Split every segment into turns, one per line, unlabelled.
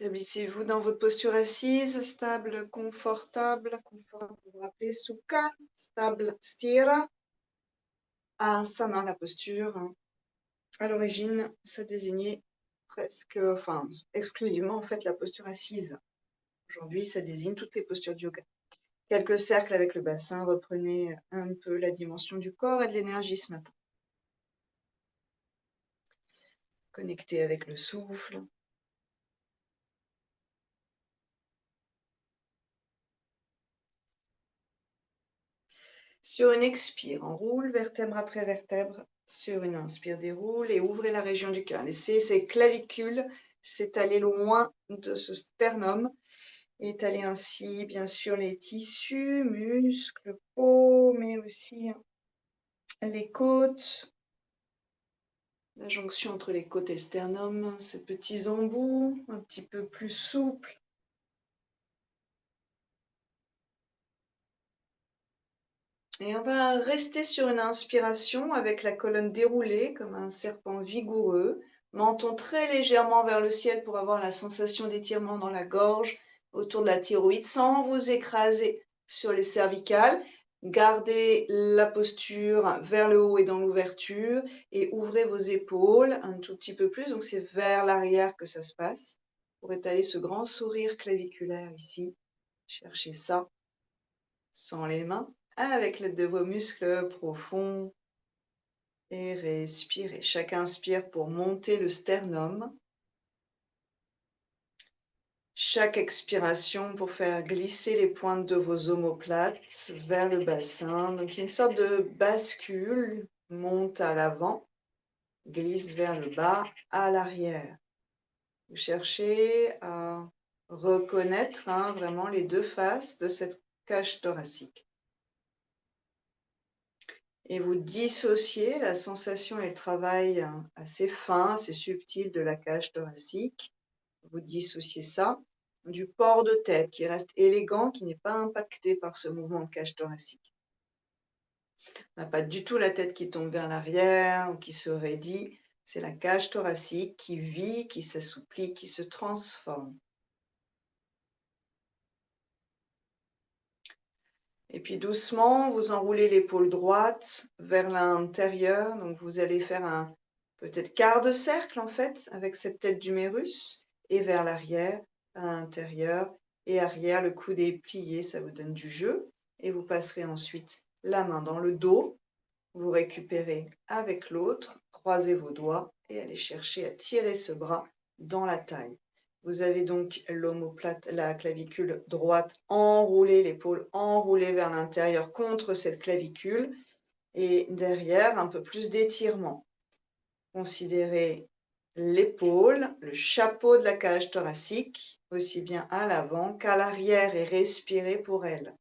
Établissez-vous dans votre posture assise, stable, confortable. Vous vous rappelez Sukha, stable, stira. Asana, la posture. À l'origine, ça désignait exclusivement en fait la posture assise. Aujourd'hui, ça désigne toutes les postures du yoga. Quelques cercles avec le bassin, reprenez un peu la dimension du corps et de l'énergie ce matin. Connectez avec le souffle. Sur une expire, enroule vertèbre après vertèbre. Sur une inspire, déroule et ouvrez la région du cœur. Laissez ces clavicules s'étaler loin de ce sternum. Étalez ainsi, bien sûr, les tissus, muscles, peau, mais aussi les côtes. La jonction entre les côtes et le sternum, ces petits embouts un petit peu plus souples. Et on va rester sur une inspiration avec la colonne déroulée comme un serpent vigoureux, menton très légèrement vers le ciel pour avoir la sensation d'étirement dans la gorge, autour de la thyroïde, sans vous écraser sur les cervicales. Gardez la posture vers le haut et dans l'ouverture et ouvrez vos épaules un tout petit peu plus. Donc c'est vers l'arrière que ça se passe pour étaler ce grand sourire claviculaire ici. Cherchez ça sans les mains, avec l'aide de vos muscles profonds. Et respirez. Chaque inspire pour monter le sternum. Chaque expiration pour faire glisser les pointes de vos omoplates vers le bassin. Donc il y a une sorte de bascule, monte à l'avant, glisse vers le bas, à l'arrière. Vous cherchez à reconnaître vraiment les deux faces de cette cage thoracique. Et vous dissociez la sensation et le travail assez fin, assez subtil de la cage thoracique. Vous dissociez ça du port de tête qui reste élégant, qui n'est pas impacté par ce mouvement de cage thoracique. On n'a pas du tout la tête qui tombe vers l'arrière ou qui se raidit. C'est la cage thoracique qui vit, qui s'assouplit, qui se transforme. Et puis doucement, vous enroulez l'épaule droite vers l'intérieur. Donc vous allez faire un peut-être quart de cercle en fait avec cette tête d'humérus et vers l'arrière, à l'intérieur et arrière, le coude est plié, ça vous donne du jeu. Et vous passerez ensuite la main dans le dos. Vous récupérez avec l'autre, croisez vos doigts et allez chercher à tirer ce bras dans la taille. Vous avez donc l'omoplate, la clavicule droite enroulée, l'épaule enroulée vers l'intérieur contre cette clavicule et derrière un peu plus d'étirement. Considérez l'épaule, le chapeau de la cage thoracique, aussi bien à l'avant qu'à l'arrière et respirez pour elle.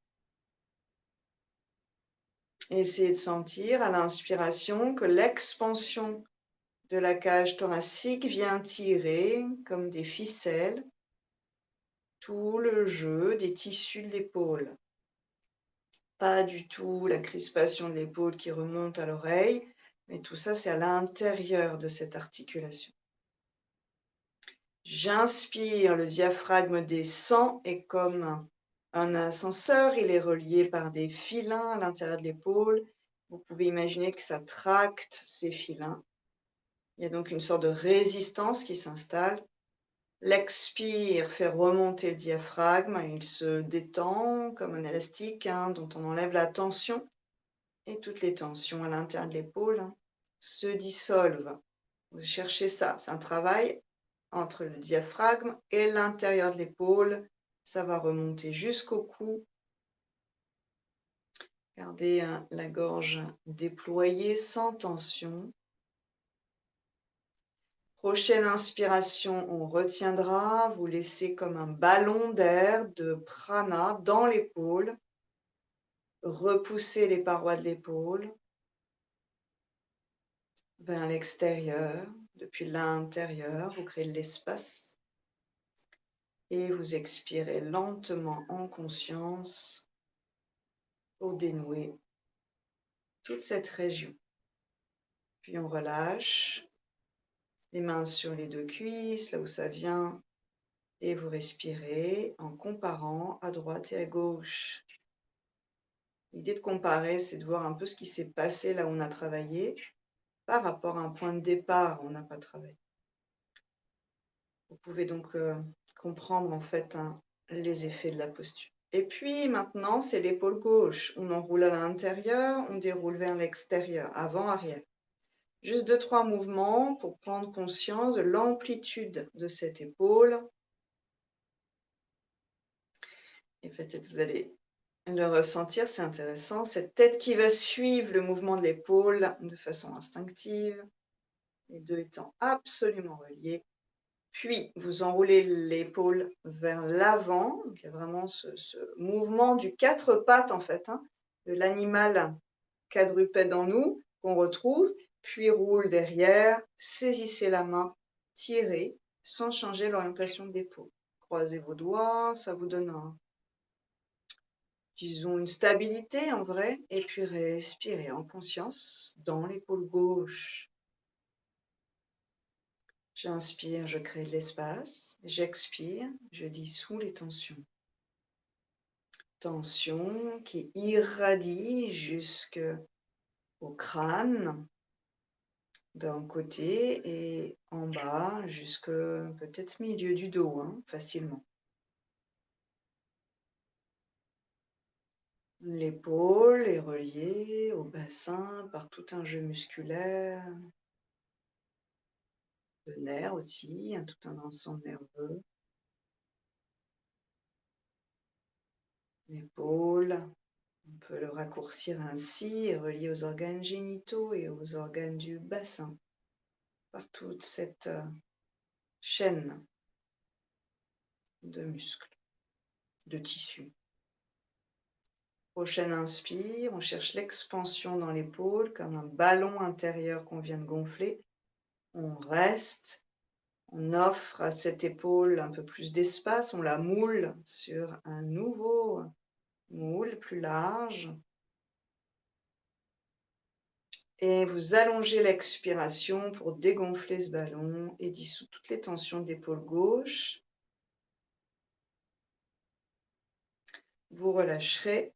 Essayez de sentir à l'inspiration que l'expansion de la cage thoracique vient tirer comme des ficelles tout le jeu des tissus de l'épaule. Pas du tout la crispation de l'épaule qui remonte à l'oreille, mais tout ça c'est à l'intérieur de cette articulation. J'inspire, le diaphragme descend et comme un ascenseur, il est relié par des filins à l'intérieur de l'épaule. Vous pouvez imaginer que ça tracte ces filins. Il y a donc une sorte de résistance qui s'installe. L'expire fait remonter le diaphragme, il se détend comme un élastique dont on enlève la tension. Et toutes les tensions à l'intérieur de l'épaule se dissolvent. Vous cherchez ça, c'est un travail entre le diaphragme et l'intérieur de l'épaule. Ça va remonter jusqu'au cou. Gardez la gorge déployée sans tension. Prochaine inspiration, on retiendra, vous laissez comme un ballon d'air de prana dans l'épaule. Repoussez les parois de l'épaule vers l'extérieur. Depuis l'intérieur, vous créez de l'espace. Et vous expirez lentement en conscience pour dénouer toute cette région. Puis on relâche les mains sur les deux cuisses, là où ça vient, Et vous respirez en comparant à droite et à gauche. L'idée de comparer, c'est de voir un peu ce qui s'est passé là où on a travaillé par rapport à un point de départ où on n'a pas travaillé. Vous pouvez donc comprendre en fait les effets de la posture. Et puis maintenant, c'est l'épaule gauche. On enroule à l'intérieur, on déroule vers l'extérieur, avant, arrière. Juste 2-3 mouvements pour prendre conscience de l'amplitude de cette épaule. Et peut-être vous allez le ressentir, c'est intéressant. Cette tête qui va suivre le mouvement de l'épaule de façon instinctive, les deux étant absolument reliés. Puis, vous enroulez l'épaule vers l'avant. Donc, il y a vraiment ce mouvement du 4 pattes, en fait, de l'animal quadrupède en nous, qu'on retrouve. Puis, roule derrière, saisissez la main, tirez, sans changer l'orientation de l'épaule. Croisez vos doigts, ça vous donne disons, une stabilité en vrai. Et puis, respirez en conscience dans l'épaule gauche. J'inspire, je crée de l'espace. J'expire, je dissous les tensions. Tension qui irradie jusqu'au crâne d'un côté et en bas jusque peut-être milieu du dos, facilement. L'épaule est reliée au bassin par tout un jeu musculaire, de nerfs aussi, tout un ensemble nerveux. L'épaule, on peut le raccourcir ainsi, est relié aux organes génitaux et aux organes du bassin, par toute cette chaîne de muscles, de tissus. Prochaine inspire, on cherche l'expansion dans l'épaule comme un ballon intérieur qu'on vient de gonfler. On reste, on offre à cette épaule un peu plus d'espace, on la moule sur un nouveau moule plus large. Et vous allongez l'expiration pour dégonfler ce ballon et dissoudre toutes les tensions de l'épaule gauche. Vous relâcherez.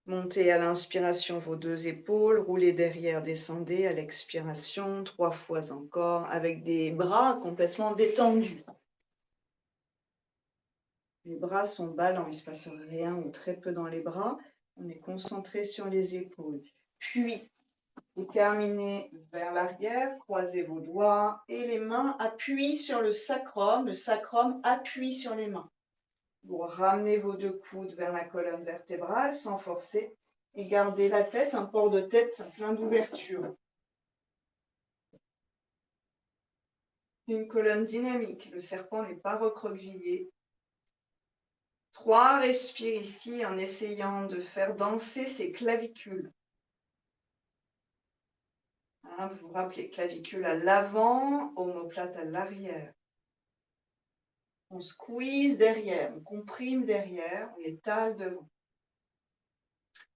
Montez à l'inspiration vos 2 épaules, roulez derrière, descendez à l'expiration, 3 fois encore, avec des bras complètement détendus. Les bras sont ballants, il ne se passe rien ou très peu dans les bras. On est concentré sur les épaules. Puis, vous terminez vers l'arrière, croisez vos doigts et les mains appuient sur le sacrum appuie sur les mains. Vous ramenez vos 2 coudes vers la colonne vertébrale sans forcer et gardez la tête, un port de tête plein d'ouverture. Une colonne dynamique, le serpent n'est pas recroquevillé. 3, respire ici en essayant de faire danser ses clavicules. Vous vous rappelez, clavicule à l'avant, omoplate à l'arrière. On squeeze derrière, on comprime derrière, on étale devant.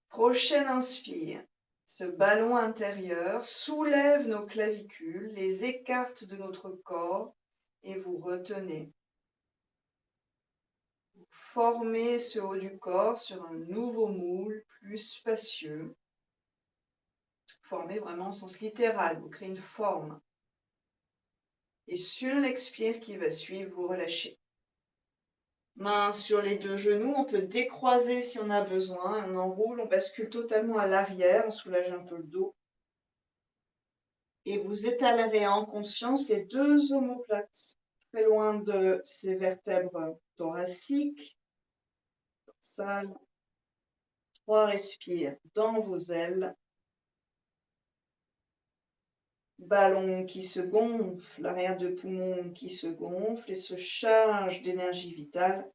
Prochaine inspire. Ce ballon intérieur soulève nos clavicules, les écarte de notre corps et vous retenez. Vous formez ce haut du corps sur un nouveau moule plus spacieux. Formez vraiment au sens littéral, vous créez une forme. Et sur l'expire qui va suivre, vous relâchez. Main sur les 2 genoux, on peut décroiser si on a besoin. On enroule, on bascule totalement à l'arrière, on soulage un peu le dos. Et vous étalerez en conscience les 2 omoplates, très loin de ces vertèbres thoraciques, dorsales. 3 respires dans vos ailes. Ballon qui se gonfle, l'arrière de poumon qui se gonfle et se charge d'énergie vitale,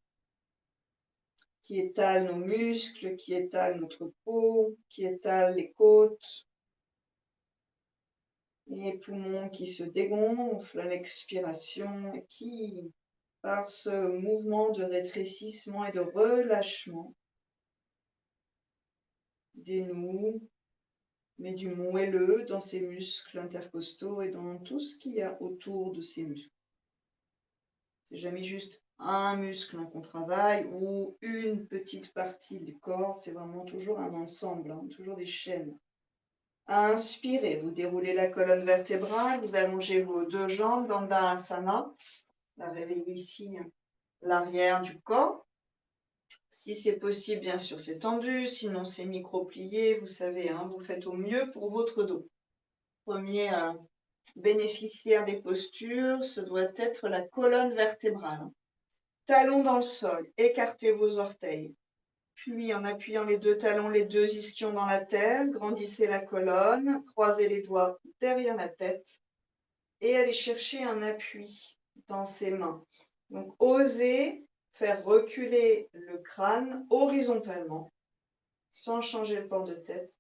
qui étale nos muscles, qui étale notre peau, qui étale les côtes. Et poumons qui se dégonflent à l'expiration et qui, par ce mouvement de rétrécissement et de relâchement, dénouent, met du moelleux dans ces muscles intercostaux et dans tout ce qu'il y a autour de ces muscles. C'est jamais juste un muscle qu'on travaille ou une petite partie du corps. C'est vraiment toujours un ensemble, hein, toujours des chaînes. Inspirez, vous déroulez la colonne vertébrale, vous allongez vos deux jambes dans Dandasana. Vous réveillez ici l'arrière du corps. Si c'est possible, bien sûr, c'est tendu. Sinon, c'est micro-plié. Vous savez, hein, vous faites au mieux pour votre dos. Premier bénéficiaire des postures, ce doit être la colonne vertébrale. Talons dans le sol, écartez vos orteils. Puis, en appuyant les deux talons, les deux ischions dans la terre, grandissez la colonne, croisez les doigts derrière la tête et allez chercher un appui dans ses mains. Donc, osez faire reculer le crâne horizontalement, sans changer le port de tête,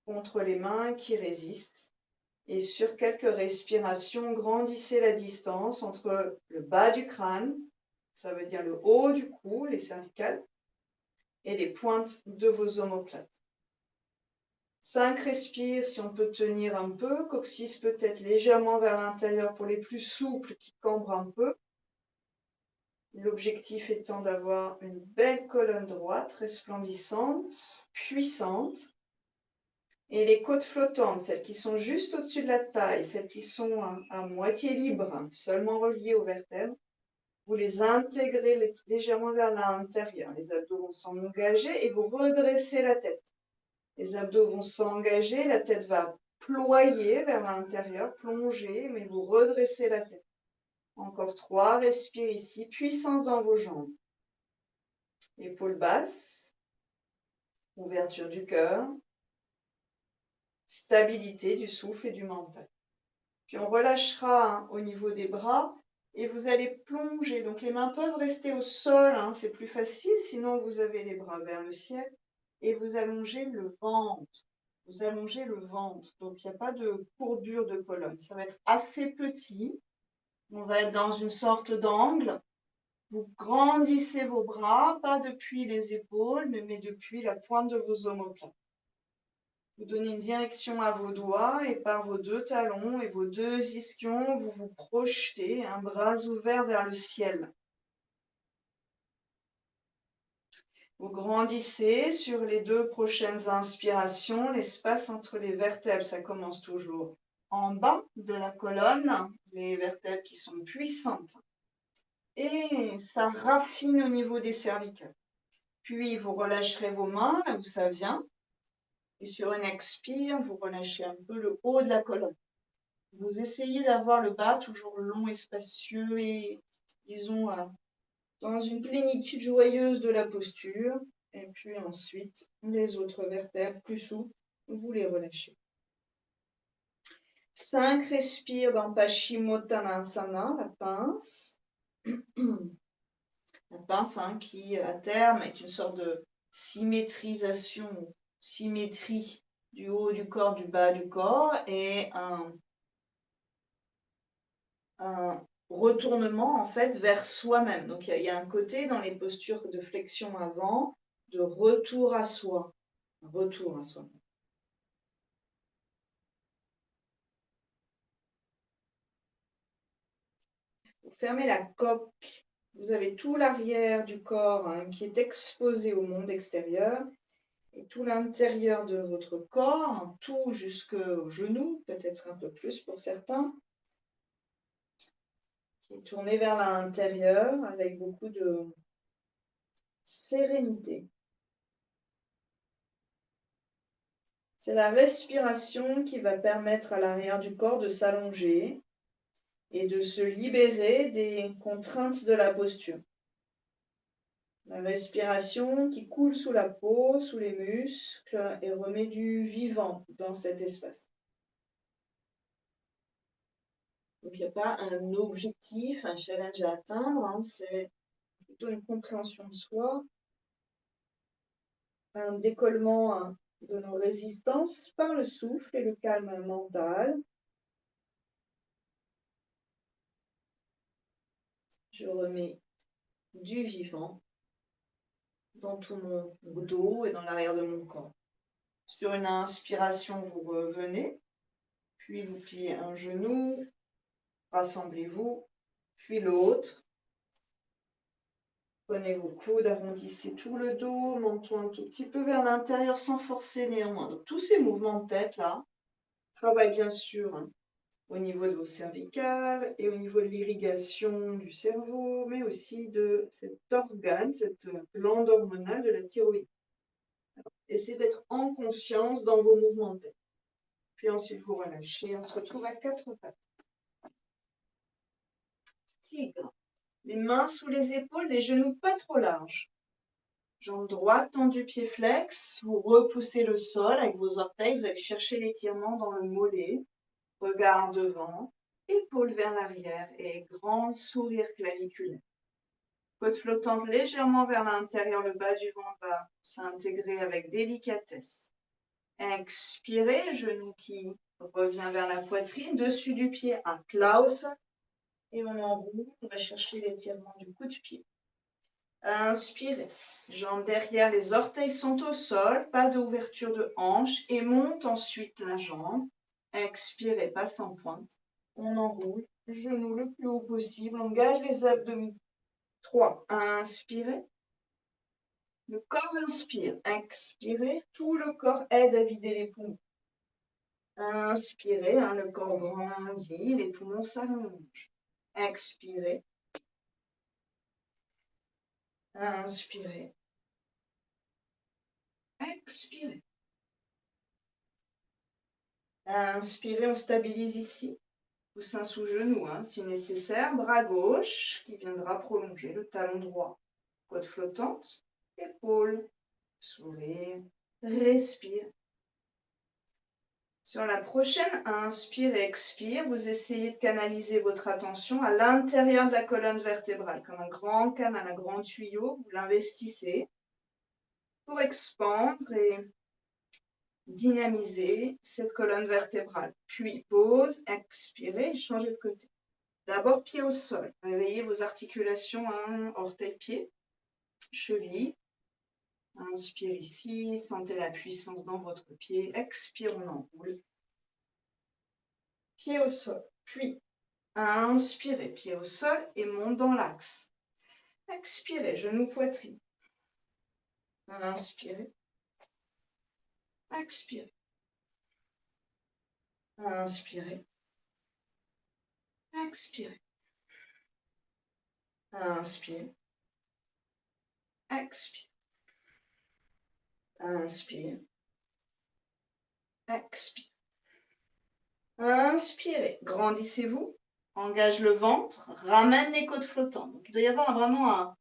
contre les mains qui résistent. Et sur quelques respirations, grandissez la distance entre le bas du crâne, ça veut dire le haut du cou, les cervicales, et les pointes de vos omoplates. 5 respires, si on peut tenir un peu, coccyx peut-être légèrement vers l'intérieur pour les plus souples qui cambrent un peu. L'objectif étant d'avoir une belle colonne droite, resplendissante, puissante. Et les côtes flottantes, celles qui sont juste au-dessus de la taille, celles qui sont à moitié libres, seulement reliées aux vertèbres, vous les intégrez légèrement vers l'intérieur. Les abdos vont s'engager et vous redressez la tête. Les abdos vont s'engager, la tête va ployer vers l'intérieur, plonger, mais vous redressez la tête. Encore 3, respire ici, puissance dans vos jambes. Épaules basses, ouverture du cœur, stabilité du souffle et du mental. Puis on relâchera au niveau des bras et vous allez plonger. Donc les mains peuvent rester au sol, hein, c'est plus facile, sinon vous avez les bras vers le ciel et vous allongez le ventre. Vous allongez le ventre, donc il n'y a pas de courbure de colonne. Ça va être assez petit. On va être dans une sorte d'angle. Vous grandissez vos bras, pas depuis les épaules, mais depuis la pointe de vos omoplates. Vous donnez une direction à vos doigts et par vos deux talons et vos deux ischions, vous vous projetez, un bras ouvert vers le ciel. Vous grandissez sur les 2 prochaines inspirations, l'espace entre les vertèbres, ça commence toujours en bas de la colonne, les vertèbres qui sont puissantes. Et ça raffine au niveau des cervicales. Puis vous relâcherez vos mains là où ça vient. Et sur une expire, vous relâchez un peu le haut de la colonne. Vous essayez d'avoir le bas toujours long et spacieux et, disons, dans une plénitude joyeuse de la posture. Et puis ensuite, les autres vertèbres plus souples, vous les relâchez. 5 respires dans Paschimottanasana, la pince. La pince qui, à terme, est une sorte de symétrisation, symétrie du haut du corps, du bas du corps, et un retournement en fait vers soi-même. Donc il y a un côté dans les postures de flexion avant, de retour à soi. Retour à soi. Vous fermez la coque. Vous avez tout l'arrière du corps qui est exposé au monde extérieur et tout l'intérieur de votre corps, tout jusqu'aux genoux, peut-être un peu plus pour certains, qui est tourné vers l'intérieur avec beaucoup de sérénité. C'est la respiration qui va permettre à l'arrière du corps de s'allonger et de se libérer des contraintes de la posture. La respiration qui coule sous la peau, sous les muscles et remet du vivant dans cet espace. Donc il n'y a pas un objectif, un challenge à atteindre, c'est plutôt une compréhension de soi, un décollement de nos résistances par le souffle et le calme mental. Je remets du vivant dans tout mon dos et dans l'arrière de mon corps. Sur une inspiration, vous revenez, puis vous pliez un genou, rassemblez-vous, puis l'autre, Prenez vos coudes, arrondissez tout le dos, menton un tout petit peu vers l'intérieur sans forcer néanmoins. Donc tous ces mouvements de tête là travaillent bien sûr hein, au niveau de vos cervicales et au niveau de l'irrigation du cerveau, mais aussi de cet organe, cette glande hormonale de la thyroïde. Essayez d'être en conscience dans vos mouvements de tête. Puis ensuite, vous relâchez. On se retrouve à quatre pattes. Tigre. Les mains sous les épaules, les genoux pas trop larges. Jambe droite tendue, pied flex. Vous repoussez le sol avec vos orteils. Vous allez chercher l'étirement dans le mollet. Regard devant. Épaules vers l'arrière et grand sourire claviculaire. Côte flottante légèrement vers l'intérieur. Le bas du ventre va s'intégrer avec délicatesse. Expirez, genou qui revient vers la poitrine, dessus du pied à plat au sol. Et on enroule, on va chercher l'étirement du coup de pied. Inspirez, jambes derrière, les orteils sont au sol, pas d'ouverture de hanche et monte ensuite la jambe. Expirez, passe en pointe. On enroule, genou le plus haut possible, on engage les abdominaux. 3, inspirez. Le corps inspire, expirez, tout le corps aide à vider les poumons. Inspirez, hein, le corps grandit, les poumons s'allongent. Expirez. Inspirez. Expirez. Inspirez, on stabilise ici. Coussin sous genou, hein, si nécessaire. Bras gauche qui viendra prolonger le talon droit. Côte flottante. Épaules. Sourire. Respire. Sur la prochaine, inspire et expire, vous essayez de canaliser votre attention à l'intérieur de la colonne vertébrale, comme un grand canal, un grand tuyau, vous l'investissez pour expandre et dynamiser cette colonne vertébrale. Puis pause, expirez, changez de côté. D'abord pied au sol, réveillez vos articulations, hein, orteils-pieds, chevilles. Inspire ici, sentez la puissance dans votre pied, expire, on enroule. Pied au sol, puis inspirez, pied au sol et monte dans l'axe. Expirez, genou poitrine. Inspirez. Expirez. Inspirez. Expirez. Inspire. Expire. Inspire. Expire. Inspirez. Grandissez-vous. Engage le ventre. Ramène les côtes flottantes. Donc, il doit y avoir vraiment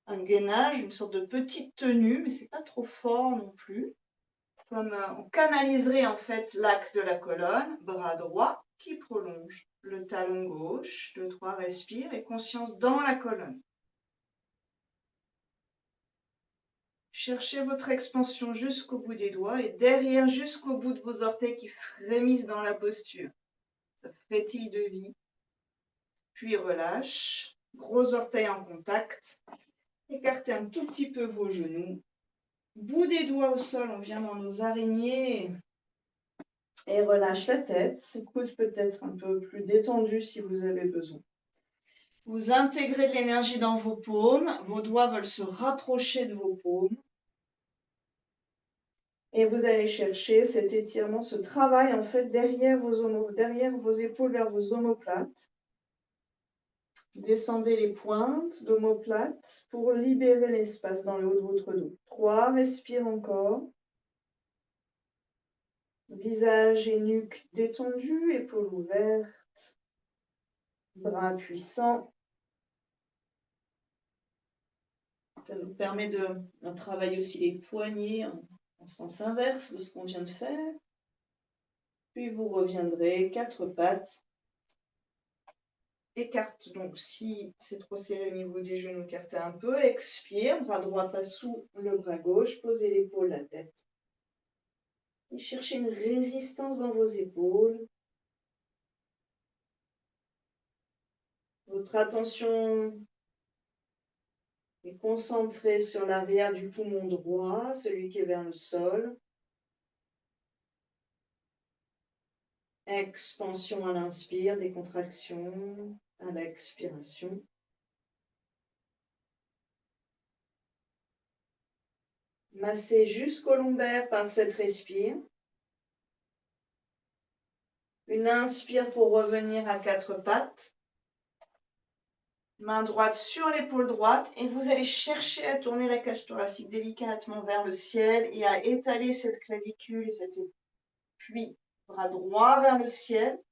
un gainage, une sorte de petite tenue, mais c'est pas trop fort non plus. Comme on canaliserait en fait l'axe de la colonne, bras droit qui prolonge, le talon gauche, 2, 3, respire et conscience dans la colonne. Cherchez votre expansion jusqu'au bout des doigts et derrière jusqu'au bout de vos orteils qui frémissent dans la posture. Ça frétille de vie. Puis relâche, gros orteils en contact. Écartez un tout petit peu vos genoux. Bout des doigts au sol, on vient dans nos araignées. Et relâche la tête, coude peut-être un peu plus détendu si vous avez besoin. Vous intégrez de l'énergie dans vos paumes, vos doigts veulent se rapprocher de vos paumes. Et vous allez chercher cet étirement, ce travail en fait derrière vos épaules vers vos omoplates. Descendez les pointes d'omoplate pour libérer l'espace dans le haut de votre dos. 3, respire encore. Visage et nuque détendus, épaules ouvertes, bras puissants. Ça nous permet de travailler aussi les poignets en sens inverse de ce qu'on vient de faire. Puis vous reviendrez, quatre pattes. Écarte donc, si c'est trop serré au niveau des genoux, écartez un peu. Expire, bras droit passe sous le bras gauche. Posez l'épaule, la tête. Et cherchez une résistance dans vos épaules. Votre attention est concentrée sur l'arrière du poumon droit, celui qui est vers le sol. Expansion à l'inspire, décontraction à l'expiration. Massez jusqu'au lombaire par cette respire. Une inspire pour revenir à quatre pattes. Main droite sur l'épaule droite et vous allez chercher à tourner la cage thoracique délicatement vers le ciel et à étaler cette clavicule et cette épaule. Puis, bras droit vers le ciel.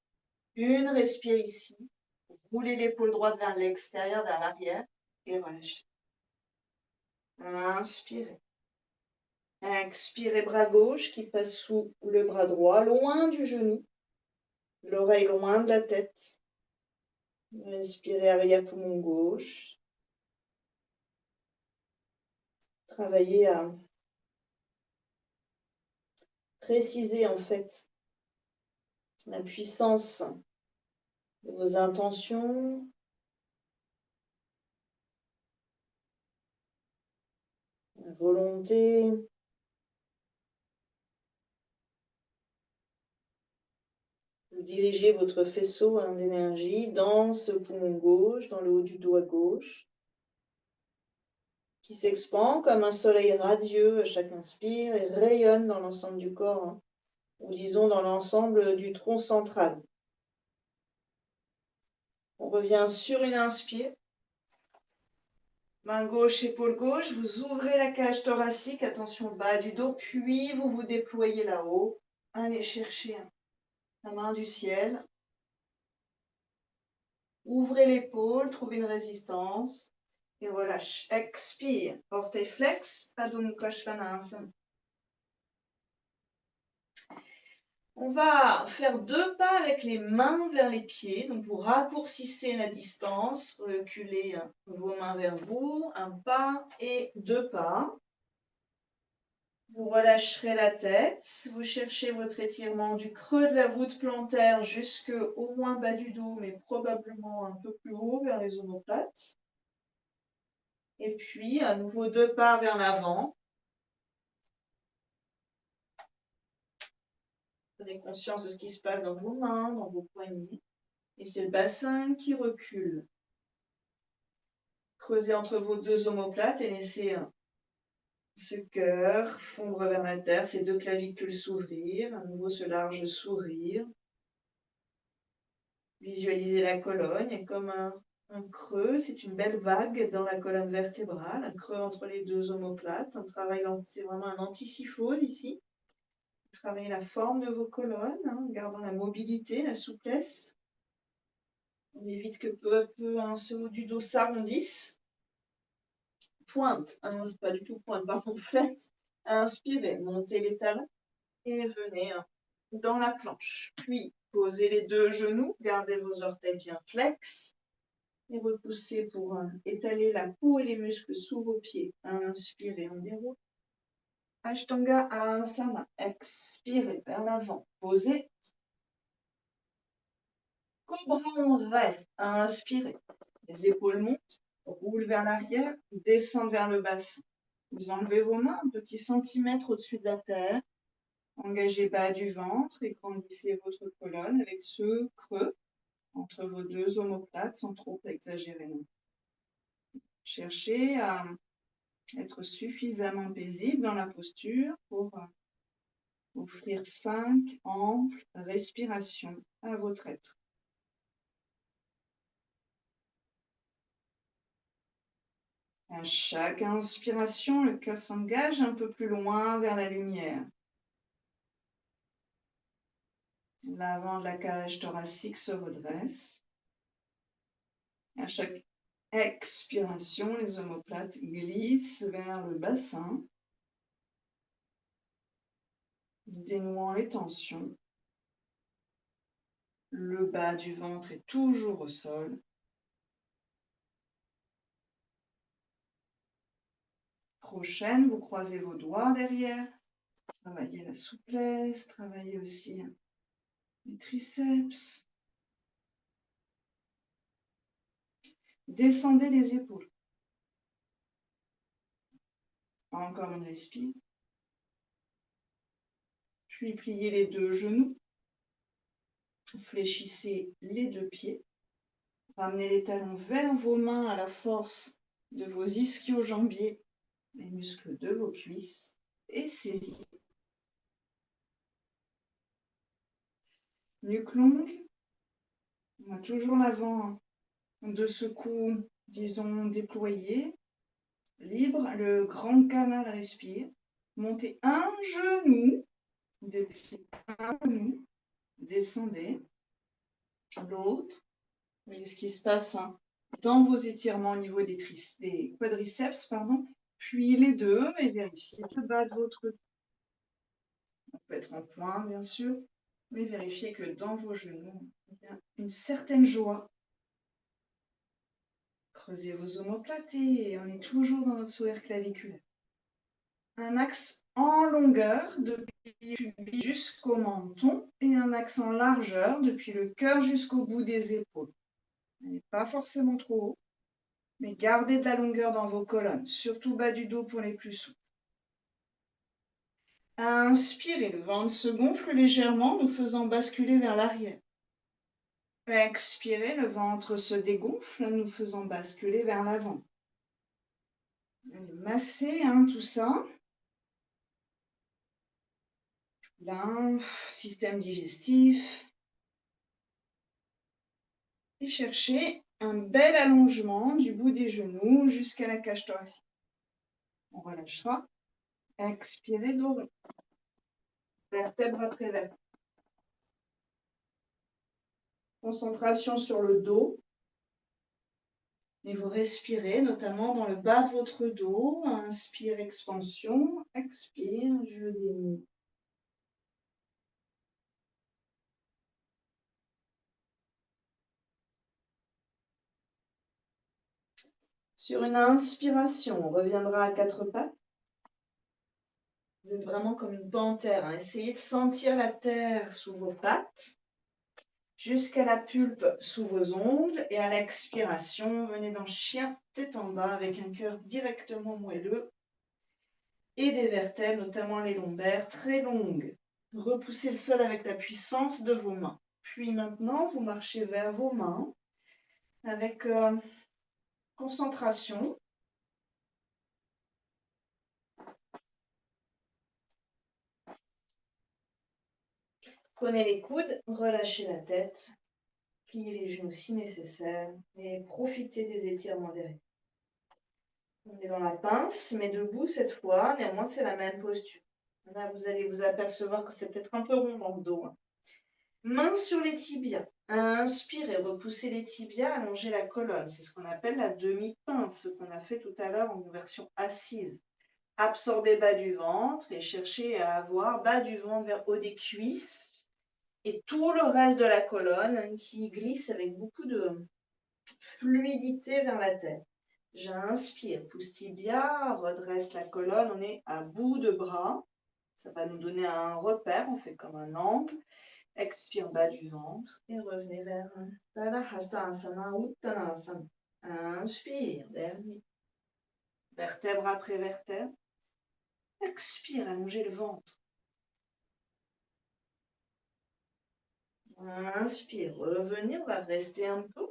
Une respire ici. Roulez l'épaule droite vers l'extérieur, vers l'arrière et relâchez. Inspirez. Expirez, bras gauche qui passe sous le bras droit, loin du genou. L'oreille loin de la tête. Respirez arrière poumon gauche. Travaillez à préciser en fait la puissance de vos intentions. La volonté. Vous dirigez votre faisceau d'énergie dans ce poumon gauche, dans le haut du dos à gauche, qui s'expand comme un soleil radieux à chaque inspire et rayonne dans l'ensemble du corps, ou disons dans l'ensemble du tronc central. On revient sur une inspire. Main gauche, épaule gauche, vous ouvrez la cage thoracique, attention bas du dos, puis vous vous déployez là-haut. Allez chercher la main du ciel. Ouvrez l'épaule, trouvez une résistance. Et relâche. Expire. Orteil flex, Adho Mukha Svanasana. On va faire deux pas avec les mains vers les pieds. Donc, vous raccourcissez la distance. Reculez vos mains vers vous. Un pas et deux pas. Vous relâcherez la tête. Vous cherchez votre étirement du creux de la voûte plantaire jusqu'au moins bas du dos, mais probablement un peu plus haut vers les omoplates. Et puis, à nouveau deux pas vers l'avant. Prenez conscience de ce qui se passe dans vos mains, dans vos poignets. Et c'est le bassin qui recule. Creusez entre vos deux omoplates et laissez ce cœur fondre vers la terre, ces deux clavicules s'ouvrir. À nouveau ce large sourire. Visualisez la colonne et comme un creux, c'est une belle vague dans la colonne vertébrale, un creux entre les deux omoplates. Un travail, c'est vraiment un antisyphose ici. Travaillez la forme de vos colonnes, gardant la mobilité, la souplesse. On évite que peu à peu ce haut du dos s'arrondisse. Pointe, pas du tout pointe, pardon, flex. Inspirez, montez les talons et venez dans la planche. Puis, posez les deux genoux, gardez vos orteils bien flex et repoussez pour étaler la peau et les muscles sous vos pieds. Inspirez, on déroule. Ashtanga Asana. Expirez vers l'avant. Posez. Cobra, on reste. Inspirez. Les épaules montent, roulent vers l'arrière, descendent vers le bassin. Vous enlevez vos mains un petit centimètre au-dessus de la terre. Engagez bas du ventre et grandissez votre colonne avec ce creux entre vos deux omoplates sans trop exagérer. Cherchez à être suffisamment paisible dans la posture pour offrir 5 amples respirations à votre être. À chaque inspiration, le cœur s'engage un peu plus loin vers la lumière. L'avant de la cage thoracique se redresse. À chaque expiration, les omoplates glissent vers le bassin, dénouant les tensions. Le bas du ventre est toujours au sol. Prochaine, vous croisez vos doigts derrière. Travaillez la souplesse, travaillez aussi les triceps. Descendez les épaules. Encore une respire. Puis pliez les deux genoux. Fléchissez les deux pieds. Ramenez les talons vers vos mains à la force de vos ischio-jambiers, les muscles de vos cuisses. et saisissez. Nuque longue. On a toujours l'avant de ce cou, disons, déployé, libre. Le grand canal respire. Montez un genou, dépliez un genou, descendez. L'autre. Vous voyez ce qui se passe dans vos étirements au niveau des quadriceps, pardon. Puis les deux, et vérifiez le bas de votre dos. On peut être en point, bien sûr, mais vérifiez que dans vos genoux, il y a une certaine joie. Creusez vos omoplates et on est toujours dans notre sourire claviculaire. Un axe en longueur depuis le pubis jusqu'au menton et un axe en largeur depuis le cœur jusqu'au bout des épaules. Pas forcément trop haut, mais gardez de la longueur dans vos colonnes, surtout bas du dos pour les plus souples. Inspirez, le ventre se gonfle légèrement, nous faisant basculer vers l'arrière. Expirez, le ventre se dégonfle, nous faisant basculer vers l'avant. Massez tout ça. Lymphe, système digestif. Et cherchez un bel allongement du bout des genoux jusqu'à la cage thoracique. On relâchera. Expirez, dos rond. Vertèbre après vertèbre. Concentration sur le dos. Et vous respirez, notamment dans le bas de votre dos. Inspire, expansion. Expire, je démue. Sur une inspiration, on reviendra à quatre pattes. Vous êtes vraiment comme une panthère. Essayez de sentir la terre sous vos pattes, jusqu'à la pulpe sous vos ongles. Et à l'expiration, venez dans chien tête en bas avec un cœur directement moelleux et des vertèbres, notamment les lombaires, très longues. Repoussez le sol avec la puissance de vos mains. Puis maintenant, vous marchez vers vos mains avec concentration. Prenez les coudes, relâchez la tête, pliez les genoux si nécessaire et profitez des étirements derrière. On est dans la pince, mais debout cette fois, néanmoins c'est la même posture. Là, vous allez vous apercevoir que c'est peut-être un peu rond dans le dos. Mains sur les tibias. Inspirez, repoussez les tibias, allongez la colonne. C'est ce qu'on appelle la demi-pince, ce qu'on a fait tout à l'heure en version assise. Absorbez bas du ventre et cherchez à avoir bas du ventre vers haut des cuisses et tout le reste de la colonne qui glisse avec beaucoup de fluidité vers la tête. J'inspire, pousse tibia, redresse la colonne, on est à bout de bras. Ça va nous donner un repère, on fait comme un angle. Expire bas du ventre et revenez vers Tadahastasana ou Uttanasana. Inspire, dernier. Vertèbre après vertèbre. Expire, allongez le ventre. Inspire, revenir, on va rester un peu.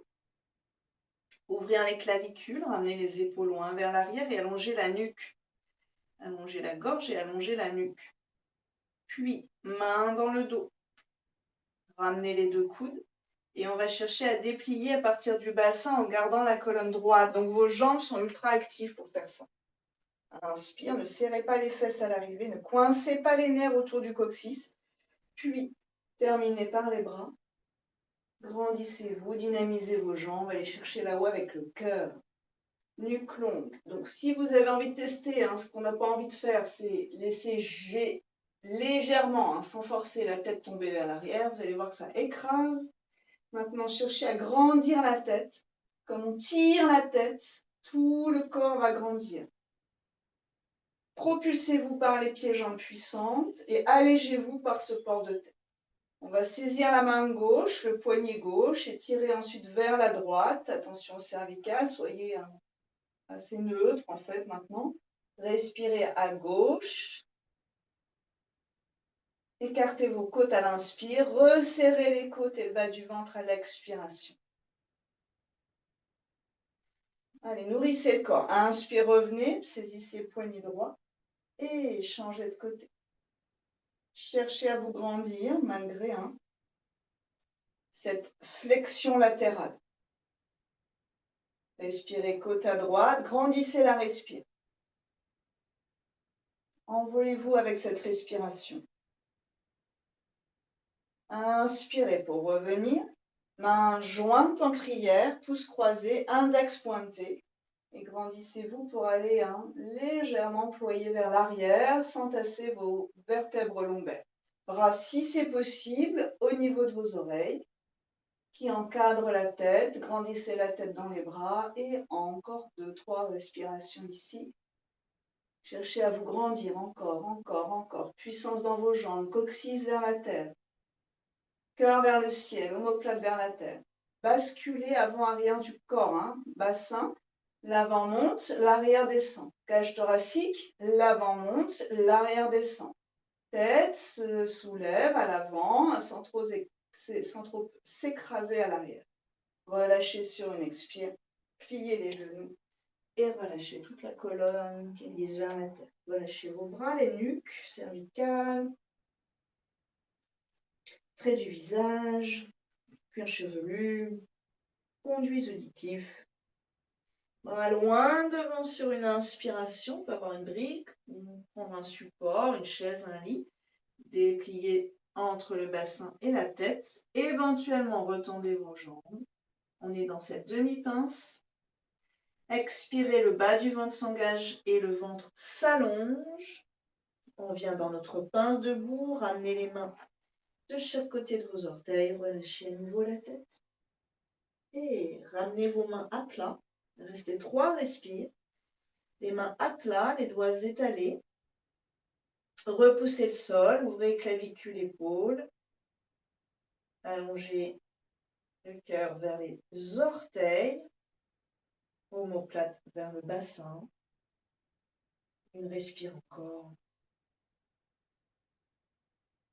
Ouvrir les clavicules, ramener les épaules loin vers l'arrière et allonger la nuque. Allonger la gorge et allonger la nuque. Puis, main dans le dos. Ramenez les deux coudes. Et on va chercher à déplier à partir du bassin en gardant la colonne droite. Donc vos jambes sont ultra actives pour faire ça. Inspire, ne serrez pas les fesses à l'arrivée, ne coincez pas les nerfs autour du coccyx. Puis, terminez par les bras. Grandissez-vous, dynamisez vos jambes, allez chercher là-haut avec le cœur. Nuque longue. Donc, si vous avez envie de tester, ce qu'on n'a pas envie de faire, c'est laisser légèrement, sans forcer la tête tomber vers l'arrière. Vous allez voir que ça écrase. Maintenant, cherchez à grandir la tête. Comme on tire la tête, tout le corps va grandir. Propulsez-vous par les pieds, jambes puissantes et allégez-vous par ce port de tête. On va saisir la main gauche, le poignet gauche et tirer ensuite vers la droite. Attention cervicale, soyez assez neutre en fait maintenant. Respirez à gauche. Écartez vos côtes à l'inspire. Resserrez les côtes et le bas du ventre à l'expiration. Allez, nourrissez le corps. Inspire, revenez. Saisissez le poignet droit. et changez de côté. Cherchez à vous grandir malgré cette flexion latérale. Respirez côte à droite, grandissez la respiration. Envolez-vous avec cette respiration. Inspirez pour revenir. Mains jointes en prière, pouces croisés, index pointé. Et grandissez-vous pour aller légèrement ployer vers l'arrière, sans tasser vos vertèbres lombaires. Bras, si c'est possible, au niveau de vos oreilles, qui encadrent la tête. Grandissez la tête dans les bras et encore 2-3 respirations ici. Cherchez à vous grandir encore, encore, encore. Puissance dans vos jambes, coccyx vers la terre. Cœur vers le ciel, omoplate vers la terre. Basculez avant-arrière du corps, bassin. L'avant monte, l'arrière descend. Cage thoracique, l'avant monte, l'arrière descend. Tête se soulève à l'avant, sans trop s'écraser à l'arrière. Relâchez sur une expire, pliez les genoux et relâchez toute la colonne qui glisse vers la terre. Relâchez vos bras, les nuques, cervicales, traits du visage, cuir chevelu, conduits auditifs. Bras loin devant sur une inspiration, on peut avoir une brique, ou prendre un support, une chaise, un lit, déplier entre le bassin et la tête. Éventuellement, retendez vos jambes. On est dans cette demi-pince. Expirez, le bas du ventre s'engage et le ventre s'allonge. On vient dans notre pince debout, ramenez les mains de chaque côté de vos orteils, relâchez à nouveau la tête. Et ramenez vos mains à plat. Restez 3 respires. Les mains à plat, les doigts étalés. Repoussez le sol, ouvrez clavicule, épaules. Allongez le cœur vers les orteils. Omoplate vers le bassin. Une respire encore.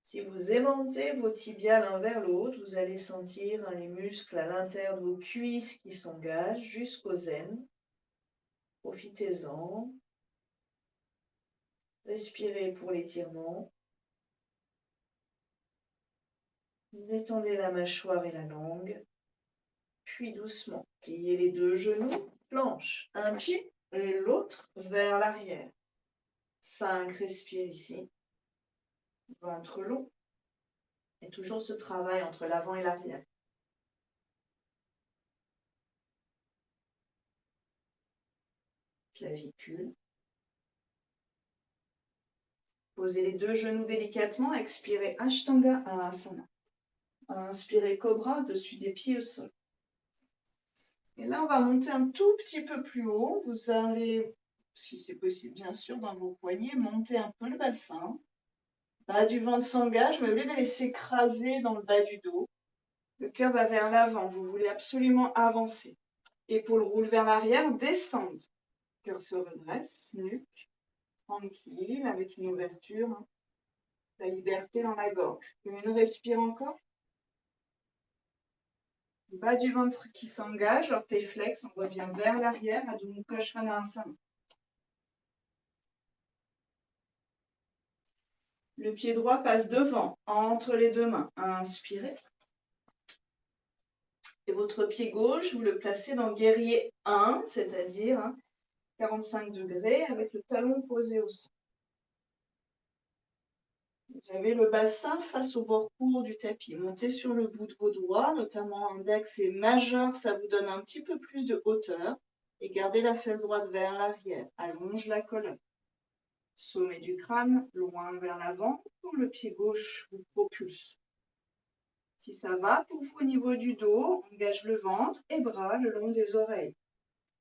Si vous aimantez vos tibias l'un vers l'autre, vous allez sentir les muscles à l'intérieur de vos cuisses qui s'engagent jusqu'aux aines. Profitez-en. Respirez pour l'étirement. Détendez la mâchoire et la langue. Puis doucement, pliez les 2 genoux, planche, un pied et l'autre vers l'arrière. 5 respires ici. Ventre long. Et toujours ce travail entre l'avant et l'arrière. Clavicule. Posez les 2 genoux délicatement. Expirez Ashtanga Asana. Inspirez Cobra dessus des pieds au sol. Et là, on va monter un tout petit peu plus haut. Vous allez, si c'est possible, bien sûr, dans vos poignets, monter un peu le bassin. Bas du ventre s'engage, mais au lieu de laisser s'écraser dans le bas du dos, le cœur va vers l'avant. Vous voulez absolument avancer. Épaules roulent vers l'arrière, descendent. Cœur se redresse, nuque, tranquille, avec une ouverture. La liberté dans la gorge. Une respire encore. Bas du ventre qui s'engage, orteil flex, on revient vers l'arrière, Adho Mukha Svanasana. Le pied droit passe devant, entre les 2 mains. Inspirez. Et votre pied gauche, vous le placez dans guerrier 1, c'est-à-dire 45 degrés avec le talon posé au sol. Vous avez le bassin face au bord court du tapis. Montez sur le bout de vos doigts, notamment index et majeur, ça vous donne un petit peu plus de hauteur. Et gardez la fesse droite vers l'arrière. Allonge la colonne. Sommet du crâne, loin vers l'avant, pour le pied gauche vous propulse. Si ça va pour vous au niveau du dos, engage le ventre et bras le long des oreilles.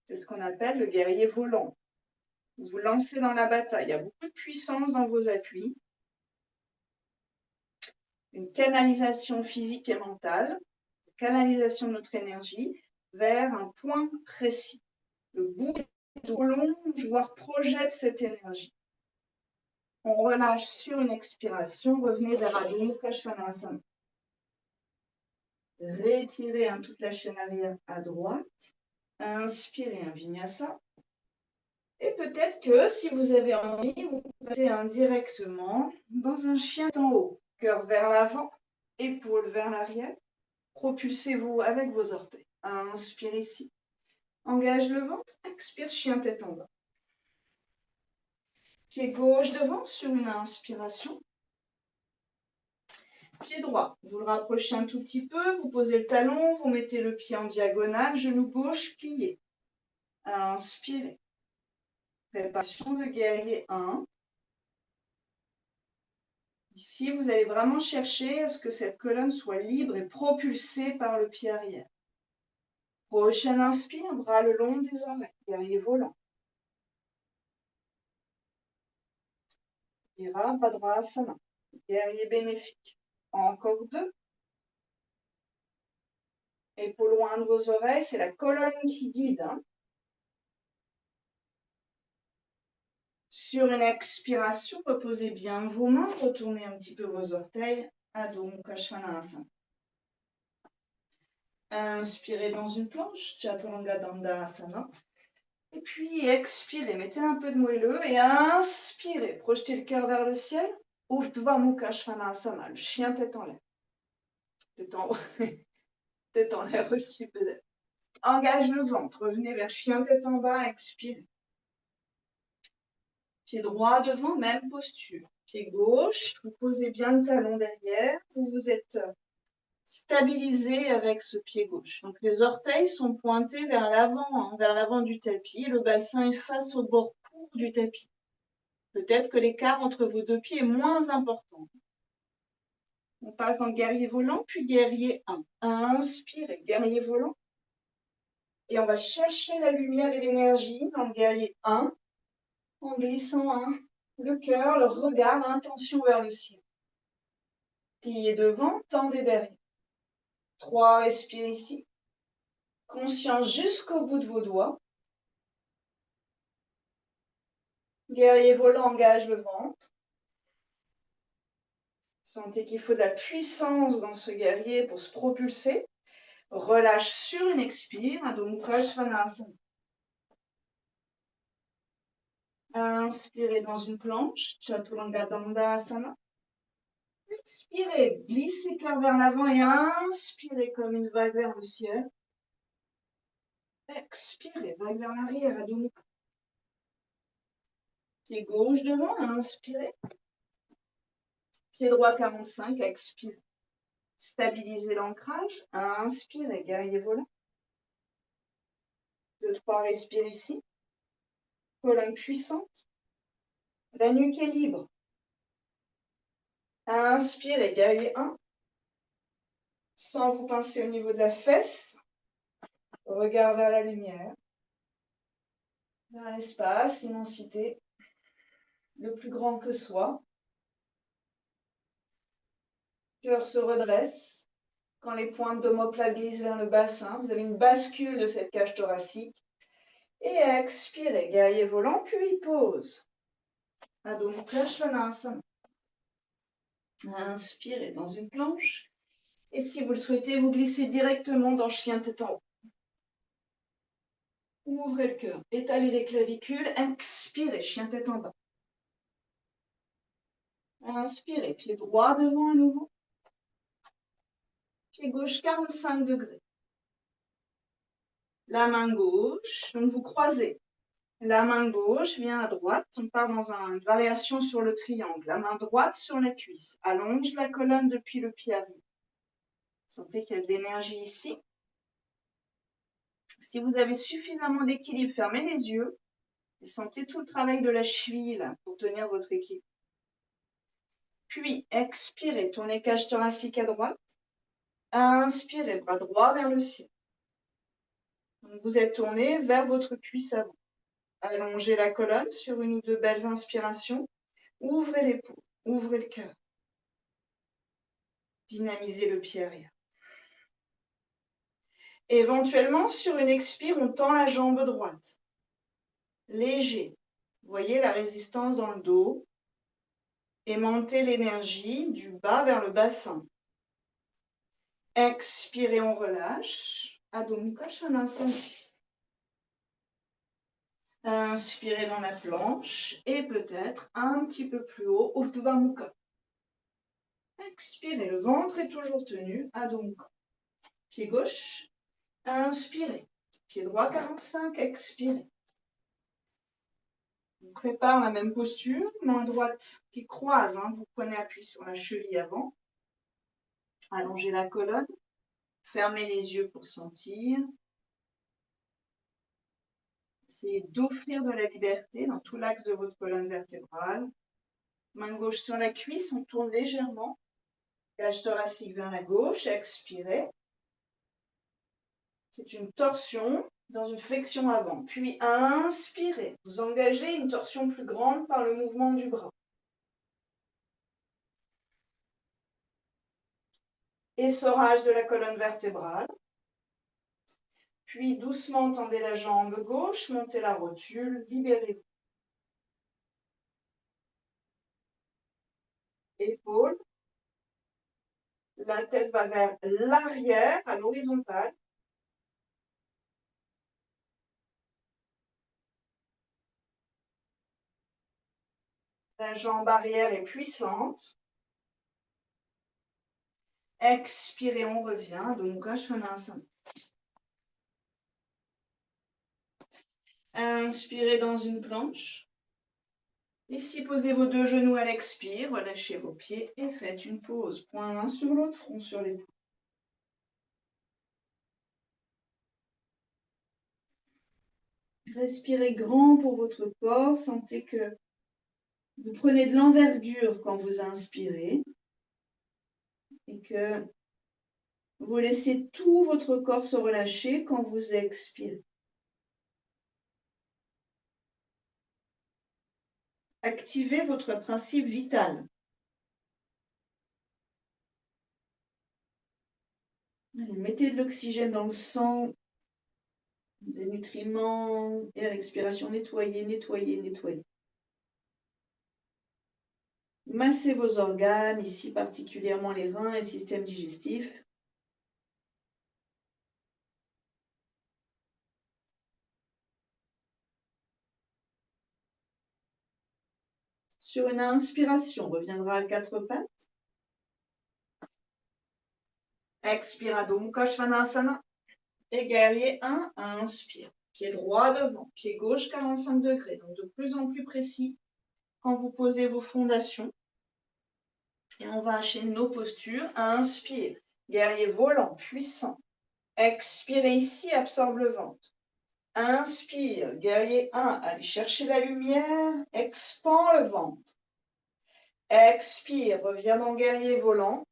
C'est ce qu'on appelle le guerrier volant. Vous vous lancez dans la bataille. Il y a beaucoup de puissance dans vos appuis. Une canalisation physique et mentale, une canalisation de notre énergie vers un point précis. Le bout du dos longe, voire projette cette énergie. On relâche sur une expiration, revenez vers Adho Mukha Svanasana. Rétirez toute la chaîne arrière à droite. Inspirez un vinyasa. Et peut-être que si vous avez envie, vous passez indirectement dans un chien en haut, cœur vers l'avant, épaules vers l'arrière. Propulsez-vous avec vos orteils. Inspire ici. Engage le ventre. Expire, chien tête en bas. Pied gauche devant sur une inspiration. Pied droit, vous le rapprochez un tout petit peu, vous posez le talon, vous mettez le pied en diagonale, genou gauche plié. Inspirez. Préparation de guerrier 1. Ici, vous allez vraiment chercher à ce que cette colonne soit libre et propulsée par le pied arrière. Prochaine inspire, bras le long des oreilles, guerrier volant. Virabhadrasana, guerrier bénéfique. Encore 2. Épaules loin de vos oreilles, c'est la colonne qui guide. Sur une expiration, reposez bien vos mains, retournez un petit peu vos orteils. Adho Mukha Svanasana. Inspirez dans une planche, Chaturanga Dandasana. Et puis expirez, mettez un peu de moelleux et inspirez. Projetez le cœur vers le ciel. Urdhva Mukha Svanasana, le chien tête en l'air. Tête en l'air aussi peut-être. Engage le ventre, revenez vers chien tête en bas, expirez. Pied droit devant, même posture. Pied gauche, vous posez bien le talon derrière, vous vous êtes stabilisé avec ce pied gauche. Donc les orteils sont pointés vers l'avant du tapis, le bassin est face au bord court du tapis. Peut-être que l'écart entre vos deux pieds est moins important. On passe dans le guerrier volant, puis guerrier 1. Inspirez, guerrier volant. Et on va chercher la lumière et l'énergie dans le guerrier 1 en glissant le cœur, le regard, l'intention vers le ciel. Pliez devant, tendez derrière. 3, respire ici. Conscience jusqu'au bout de vos doigts. Guerrier volant, engage le ventre. Sentez qu'il faut de la puissance dans ce guerrier pour se propulser. Relâche sur une expire, Adho Mukha Svanasana. Inspirez dans une planche, Chaturanga Dandasana. Expirez, glissez le cœur vers l'avant et inspirez comme une vague vers le ciel. Expirez, vague vers l'arrière, Adho Mukha. Pied gauche devant, inspirez. Pied droit 45, expirez. Stabilisez l'ancrage, inspirez, guerrier volant. 2, 3, respire ici. Colonne puissante. La nuque est libre. Inspirez, guerrier 1. Sans vous pincer au niveau de la fesse. Regard vers la lumière. Vers l'espace, immensité. Le plus grand que soi. Cœur se redresse. Quand les pointes d'omoplate glissent vers le bassin, vous avez une bascule de cette cage thoracique. Et expirez, guerrier volant, puis pause. Adho Mukha Svanasana. Inspirez dans une planche. Et si vous le souhaitez, vous glissez directement dans chien tête en haut. Ouvrez le cœur, étalez les clavicules, expirez, chien tête en bas. Inspirez, pied droit devant à nouveau. Pied gauche 45 degrés. La main gauche, donc vous croisez. La main gauche vient à droite, on part dans une variation sur le triangle. La main droite sur la cuisse, allonge la colonne depuis le pied arrière. Sentez qu'il y a de l'énergie ici. Si vous avez suffisamment d'équilibre, fermez les yeux et sentez tout le travail de la cheville là, pour tenir votre équilibre. Puis expirez, tournez cage thoracique à droite. Inspirez, bras droit vers le ciel. Donc vous êtes tourné vers votre cuisse avant. Allongez la colonne sur une ou deux belles inspirations. Ouvrez l'épaule, ouvrez le cœur. Dynamisez le pied arrière. Éventuellement, sur une expire, on tend la jambe droite. Léger. Voyez la résistance dans le dos. Aimantez l'énergie du bas vers le bassin. Expirez, on relâche. Adho Mukha Svanasana. Inspirez dans la planche et peut-être un petit peu plus haut, Urdhva Mukha. Expirez, le ventre est toujours tenu, Adho Mukha. Pied gauche, inspirez. Pied droit 45, expirez. On prépare la même posture, main droite qui croise, vous prenez appui sur la cheville avant. Allongez la colonne, fermez les yeux pour sentir. Essayez d'offrir de la liberté dans tout l'axe de votre colonne vertébrale. Main gauche sur la cuisse, on tourne légèrement. Cage thoracique vers la gauche, expirez. C'est une torsion dans une flexion avant. Puis inspirez. Vous engagez une torsion plus grande par le mouvement du bras. Essorage de la colonne vertébrale. Puis doucement tendez la jambe gauche, montez la rotule, libérez-vous. Épaules. La tête va vers l'arrière, à l'horizontale. La jambe arrière est puissante. Expirez, on revient. Donc, Svanasana. Inspirez dans une planche. Ici, posez vos deux genoux à l'expire, relâchez vos pieds et faites une pause. Point l'un sur l'autre, front sur l'épaule. Respirez grand pour votre corps. Sentez que vous prenez de l'envergure quand vous inspirez et que vous laissez tout votre corps se relâcher quand vous expirez. Activez votre principe vital. Allez, mettez de l'oxygène dans le sang, des nutriments, et à l'expiration, nettoyez, nettoyez, nettoyez. Massez vos organes, ici particulièrement les reins et le système digestif. Sur une inspiration, on reviendra à quatre pattes. Expire, Adho Mukha Svanasana. Et guerrier 1, inspire. Pied droit devant, pied gauche 45 degrés. Donc de plus en plus précis quand vous posez vos fondations. Et on va enchaîner nos postures. Inspire. Guerrier volant, puissant. Expirez ici, absorbe le ventre. Inspire. Guerrier 1, allez chercher la lumière. Expand le ventre. Expire, reviens dans guerrier volant.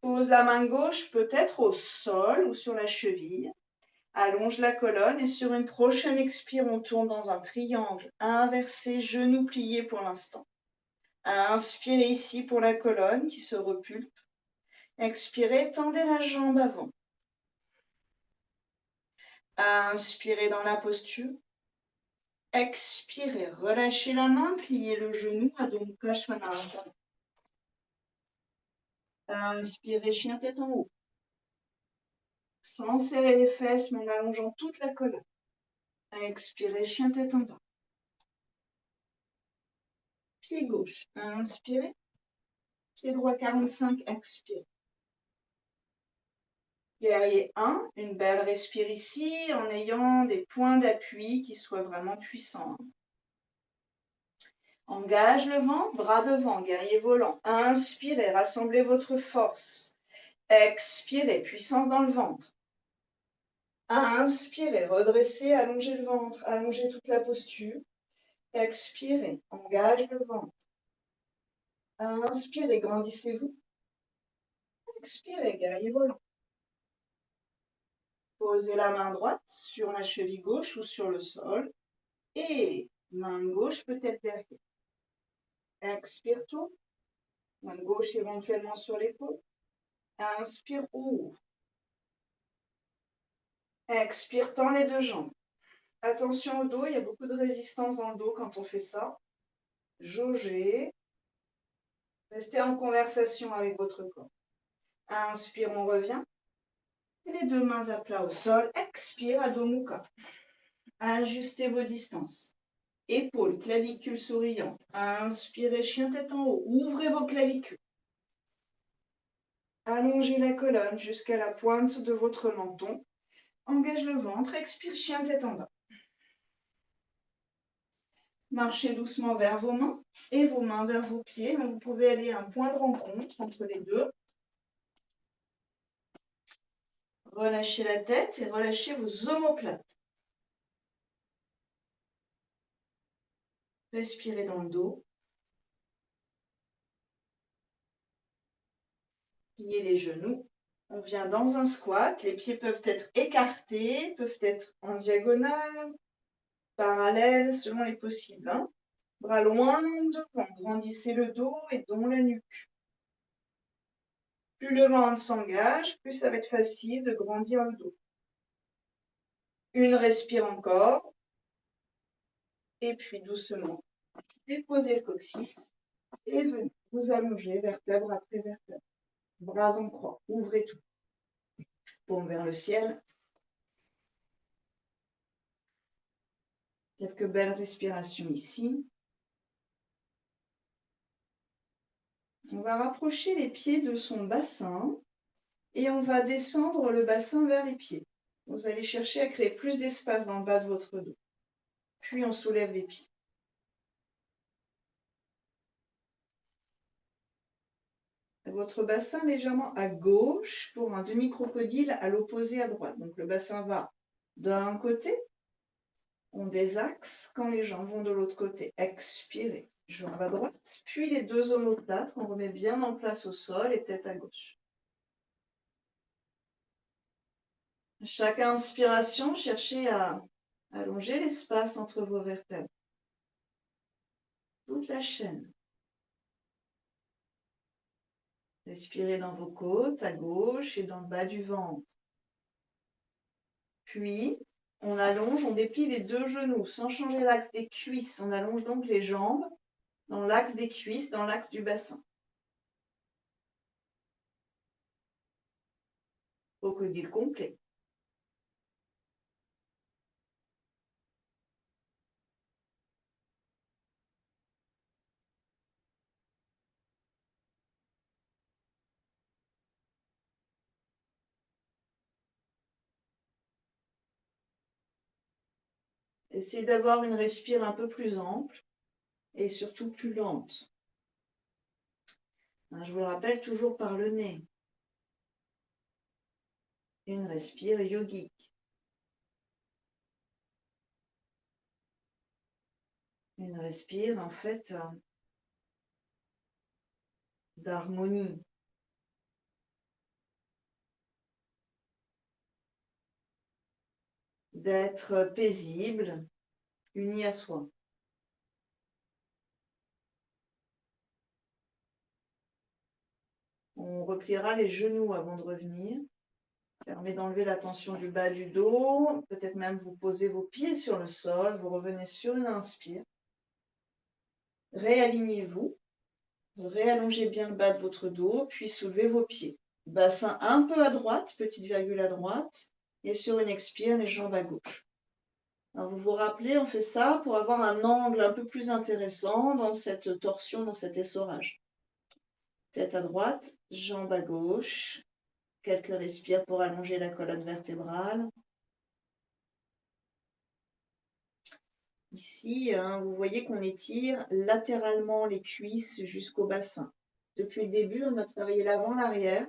Pose la main gauche peut-être au sol ou sur la cheville. Allonge la colonne et sur une prochaine expire, on tourne dans un triangle inversé, genoux pliés pour l'instant. Inspirez ici pour la colonne qui se repulpe. Expirez, tendez la jambe avant. Inspirez dans la posture. Expirez, relâchez la main, pliez le genou, Adho Mukha Svanasana. Inspirez, chien tête en haut. Sans serrer les fesses, mais en allongeant toute la colonne. Expirez, chien tête en bas. Pied gauche, inspirez. Pied droit 45, expirez. Guerrier 1, une belle respire ici en ayant des points d'appui qui soient vraiment puissants. Engage le ventre, bras devant, guerrier volant. Inspirez, rassemblez votre force. Expirez, puissance dans le ventre. Inspirez, redressez, allongez le ventre, allongez toute la posture. Expirez, engage le ventre. Inspirez, grandissez-vous. Expirez, guerrier volant. Posez la main droite sur la cheville gauche ou sur le sol. Et main gauche peut-être derrière. Expire tout. Main gauche éventuellement sur l'épaule. Inspire, ouvre. Expire, tends les deux jambes. Attention au dos, il y a beaucoup de résistance dans le dos quand on fait ça. Jaugez. Restez en conversation avec votre corps. Inspire, on revient. Et les deux mains à plat au sol. Expire, Adho Mukha. Ajustez vos distances. Épaules, clavicules souriantes. Inspirez, chien tête en haut. Ouvrez vos clavicules. Allongez la colonne jusqu'à la pointe de votre menton. Engage le ventre. Expire, chien tête en bas. Marchez doucement vers vos mains et vos mains vers vos pieds. Vous pouvez aller à un point de rencontre entre les deux. Relâchez la tête et relâchez vos omoplates. Respirez dans le dos. Pliez les genoux. On vient dans un squat. Les pieds peuvent être écartés, peuvent être en diagonale, parallèles, selon les possibles. Bras loin devant. Grandissez le dos et donc la nuque. Plus le ventre s'engage, plus ça va être facile de grandir le dos. Une respire encore. Et puis doucement, déposez le coccyx et venez vous allonger vertèbre après vertèbre. Bras en croix, ouvrez tout. Paume vers le ciel. Quelques belles respirations ici. On va rapprocher les pieds de son bassin et on va descendre le bassin vers les pieds. Vous allez chercher à créer plus d'espace dans le bas de votre dos. Puis on soulève les pieds. Votre bassin légèrement à gauche pour un demi-crocodile à l'opposé à droite. Donc le bassin va d'un côté, on désaxe quand les jambes vont de l'autre côté. Expirez, jambes à droite, puis les deux omoplates, on remet bien en place au sol et tête à gauche. Chaque inspiration, cherchez à allonger l'espace entre vos vertèbres. Toute la chaîne. Respirez dans vos côtes, à gauche et dans le bas du ventre. Puis, on allonge, on déplie les deux genoux sans changer l'axe des cuisses. On allonge donc les jambes dans l'axe des cuisses, dans l'axe du bassin. Crocodile complet. Essayez d'avoir une respire un peu plus ample et surtout plus lente. Je vous le rappelle, toujours par le nez. Une respire yogique. Une respire en fait d'harmonie. D'être paisible, uni à soi. On repliera les genoux avant de revenir. Permet d'enlever la tension du bas du dos. Peut-être même vous posez vos pieds sur le sol. Vous revenez sur une inspire. Réalignez-vous. Réallongez bien le bas de votre dos, puis soulevez vos pieds. Bassin un peu à droite, petite virgule à droite. Et sur une expire, les jambes à gauche. Alors vous vous rappelez, on fait ça pour avoir un angle un peu plus intéressant dans cette torsion, dans cet essorage. Tête à droite, jambes à gauche. Quelques respires pour allonger la colonne vertébrale. Ici, vous voyez qu'on étire latéralement les cuisses jusqu'au bassin. Depuis le début, on a travaillé l'avant, l'arrière,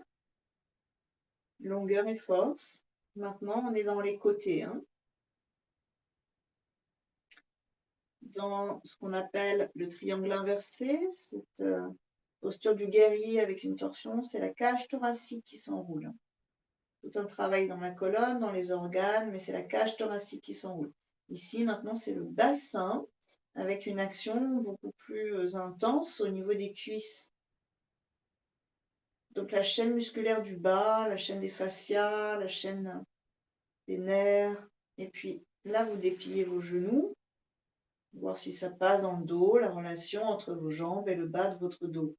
longueur et force. Maintenant, on est dans les côtés. Dans ce qu'on appelle le triangle inversé, cette posture du guerrier avec une torsion, c'est la cage thoracique qui s'enroule. Tout un travail dans la colonne, dans les organes, mais c'est la cage thoracique qui s'enroule. Ici, maintenant, c'est le bassin avec une action beaucoup plus intense au niveau des cuisses. Donc la chaîne musculaire du bas, la chaîne des fascias, la chaîne des nerfs. Et puis là, vous dépliez vos genoux, voir si ça passe dans le dos, la relation entre vos jambes et le bas de votre dos.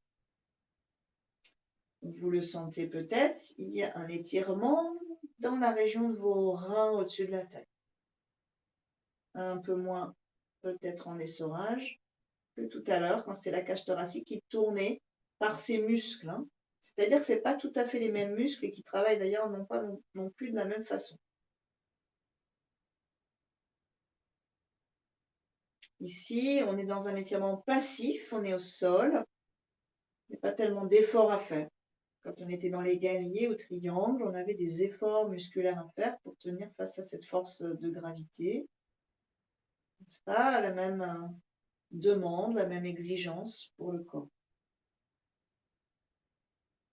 Vous le sentez peut-être, il y a un étirement dans la région de vos reins au-dessus de la tête. un peu moins peut-être en essorage que tout à l'heure quand c'est la cage thoracique qui tournait par ses muscles, hein. C'est-à-dire que c'est pas tout à fait les mêmes muscles et qui travaillent d'ailleurs non pas non plus de la même façon. Ici, on est dans un étirement passif, on est au sol, il n'y a pas tellement d'efforts à faire. Quand on était dans les guerriers ou triangles, on avait des efforts musculaires à faire pour tenir face à cette force de gravité. C'est pas la même demande, la même exigence pour le corps.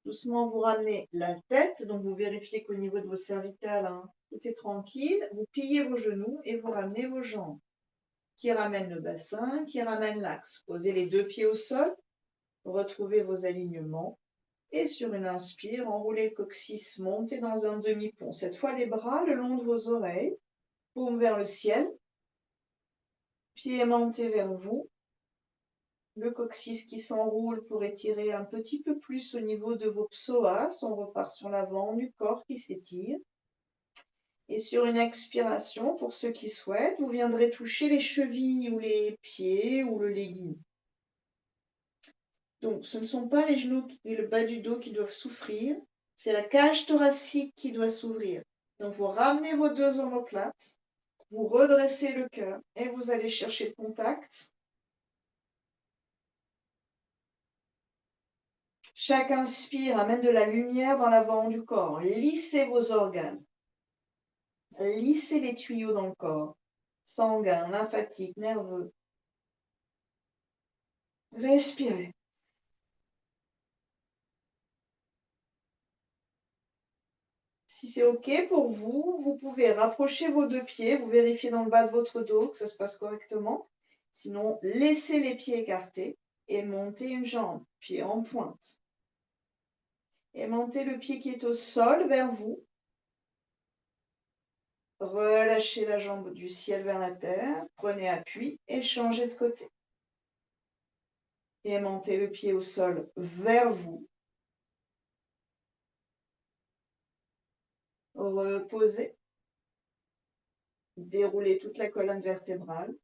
Doucement, vous ramenez la tête, donc vous vérifiez qu'au niveau de vos cervicales, hein, tout est tranquille. Vous pliez vos genoux et vous ramenez vos jambes, qui ramènent le bassin, qui ramènent l'axe. Posez les deux pieds au sol, retrouvez vos alignements. Et sur une inspire, enroulez le coccyx, montez dans un demi-pont. Cette fois, les bras le long de vos oreilles, paume vers le ciel, pieds aimantés vers vous. Le coccyx qui s'enroule pour étirer un petit peu plus au niveau de vos psoas. On repart sur l'avant du corps qui s'étire. Et sur une expiration, pour ceux qui souhaitent, vous viendrez toucher les chevilles ou les pieds ou le legging. Donc, ce ne sont pas les genoux et le bas du dos qui doivent souffrir, c'est la cage thoracique qui doit s'ouvrir. Donc, vous ramenez vos deux omoplates, vous redressez le cœur et vous allez chercher le contact. Chaque inspire amène de la lumière dans l'avant du corps. Lissez vos organes. Lissez les tuyaux dans le corps, sanguin, lymphatique, nerveux. Respirez. Si c'est OK pour vous, vous pouvez rapprocher vos deux pieds, vous vérifiez dans le bas de votre dos que ça se passe correctement. Sinon, laissez les pieds écartés et montez une jambe, pied en pointe. Et montez le pied qui est au sol vers vous. Relâchez la jambe du ciel vers la terre, prenez appui et changez de côté. Et montez le pied au sol vers vous. Reposez. Déroulez toute la colonne vertébrale.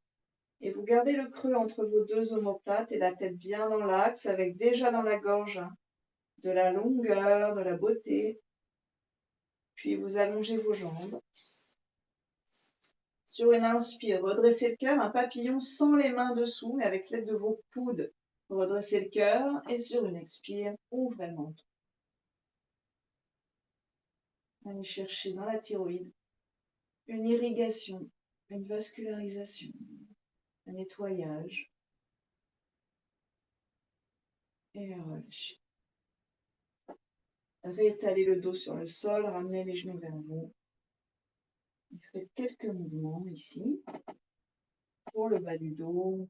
Et vous gardez le creux entre vos deux omoplates et la tête bien dans l'axe, avec déjà dans la gorge de la longueur, de la beauté. Puis vous allongez vos jambes. Sur une inspire, redressez le cœur, un papillon sans les mains dessous, mais avec l'aide de vos coudes. Redressez le cœur et sur une expire, ouvrez le menton. Allez chercher dans la thyroïde une irrigation, une vascularisation, un nettoyage. Et relâchez. Réétalez le dos sur le sol, ramenez les genoux vers vous. Et faites quelques mouvements ici pour le bas du dos.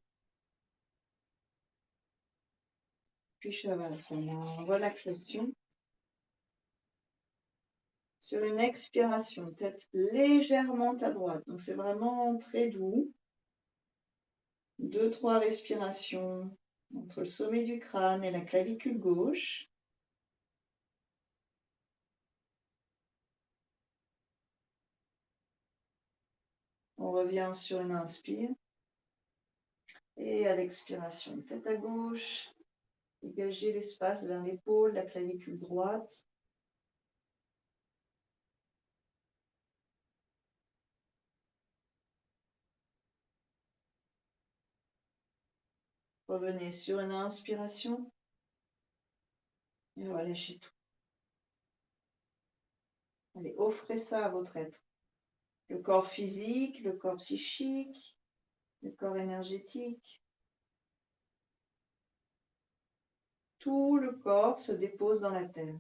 Puis Shavasana, relaxation. Sur une expiration, tête légèrement à droite. Donc c'est vraiment très doux. 2-3 respirations entre le sommet du crâne et la clavicule gauche. On revient sur une inspire. Et à l'expiration, tête à gauche. Dégagez l'espace vers l'épaule, la clavicule droite. Revenez sur une inspiration. Et relâchez tout. Allez, offrez ça à votre être. Le corps physique, le corps psychique, le corps énergétique. Tout le corps se dépose dans la terre.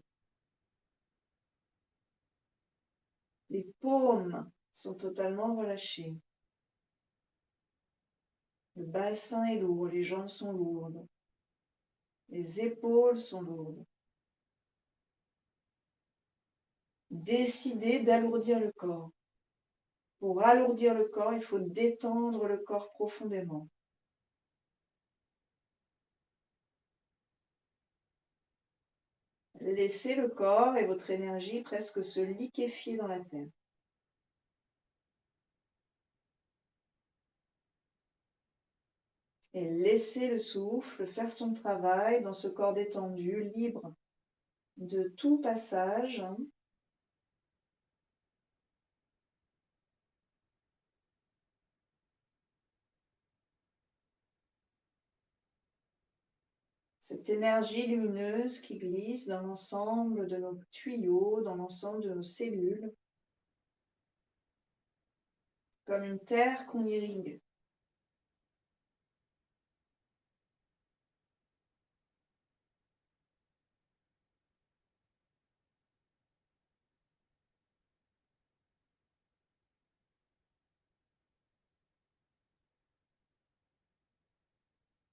Les paumes sont totalement relâchées. Le bassin est lourd, les jambes sont lourdes. Les épaules sont lourdes. Décidez d'alourdir le corps. Pour alourdir le corps, il faut détendre le corps profondément. Laissez le corps et votre énergie presque se liquéfier dans la terre. Et laissez le souffle faire son travail dans ce corps détendu, libre de tout passage. Cette énergie lumineuse qui glisse dans l'ensemble de nos tuyaux, dans l'ensemble de nos cellules, comme une terre qu'on irrigue.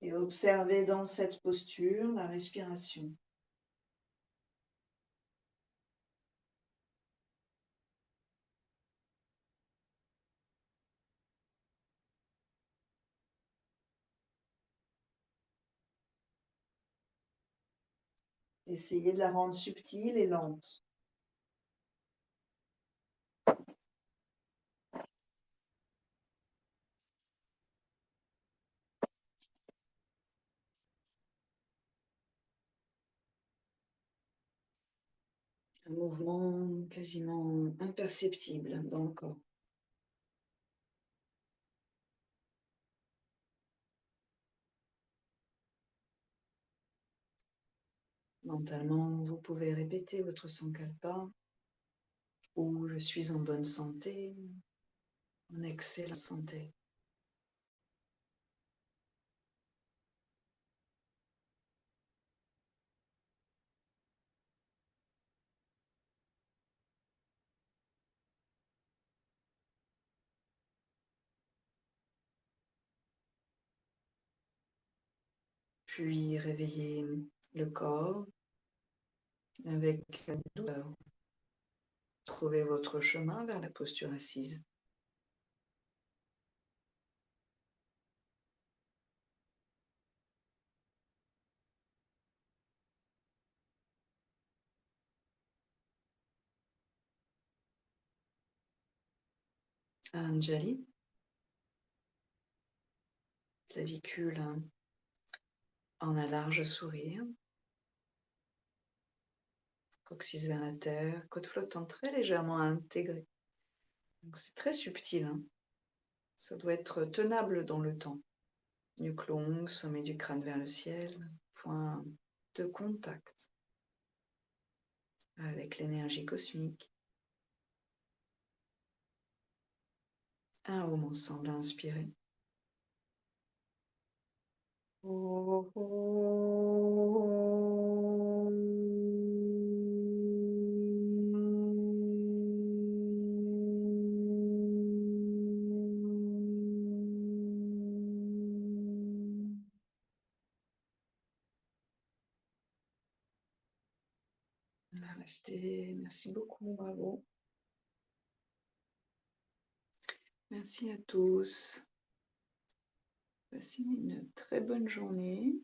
Et observez dans cette posture la respiration. Essayez de la rendre subtile et lente. Un mouvement quasiment imperceptible dans le corps. Mentalement, vous pouvez répéter votre sankalpa ou je suis en bonne santé, en excellente santé. Puis réveillez le corps avec douceur. Trouvez votre chemin vers la posture assise. Anjali, clavicule en un large sourire, coccyx vers la terre, côte flottante très légèrement intégrée. C'est très subtil, hein. Ça doit être tenable dans le temps. Nuque longue, sommet du crâne vers le ciel, point de contact avec l'énergie cosmique. Un home ensemble à inspirer. Namasté, merci beaucoup, bravo. Merci à tous. Passez une très bonne journée.